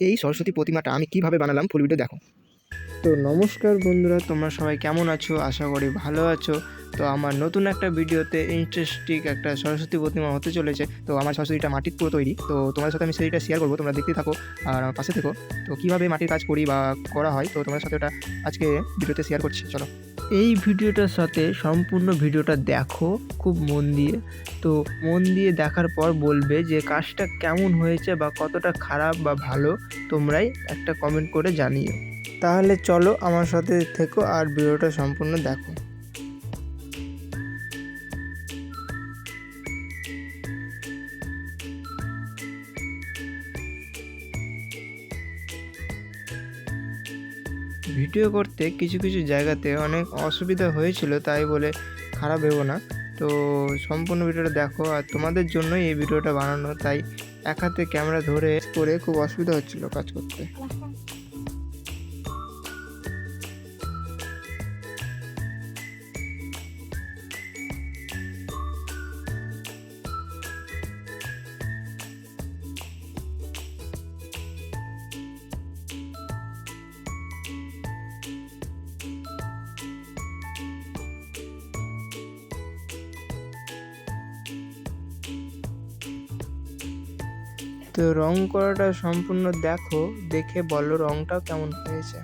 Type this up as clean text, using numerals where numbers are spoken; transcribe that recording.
এই সরস্বতী প্রতিমাটা আমি কিভাবে বানালাম ফুল ভিডিও দেখো। তো নমস্কার বন্ধুরা, তোমরা সবাই কেমন আছো? আশা করি ভালো আছো। তো আমার নতুন একটা ভিডিওতে ইন্টারেস্টিং একটা সরস্বতী প্রতিমা হতে চলেছে। তো আমার সরস্বতীটা মাটির পুরো তৈরি, তো তোমাদের সাথে আমি সেইটা শেয়ার করবো, তোমরা দেখতে থাকো আর আমার পাশে থেকো। তো কীভাবে মাটির কাজ করি বা করা হয়, তো তোমাদের সাথে ওটা আজকে ভিডিওতে শেয়ার করছি। চলো এই ভিডিওটার সাথে সম্পূর্ণ ভিডিওটা দেখো খুব মন দিয়ে। তো মন দিয়ে দেখার পর বলবে যে কাজটা কেমন হয়েছে বা কতটা খারাপ বা ভালো, তোমরাই একটা কমেন্ট করে জানিও। তাহলে চলো আমার সাথে থেকো আর ভিডিওটা সম্পূর্ণ দেখো। ভিডিও করতে কিছু কিছু জায়গাতে অনেক অসুবিধা হয়েছিল, তাই বলে খারাপ ভেবো না। তো সম্পূর্ণ ভিডিওটা দেখো, আর তোমাদের জন্যই এই ভিডিওটা বানানো, তাই এক হাতে ক্যামেরা ধরে করে খুব অসুবিধা হচ্ছিল কাজ করতে। তো রং করাটা সম্পূর্ণ দেখো, দেখে বলো রংটা কেমন হয়েছে।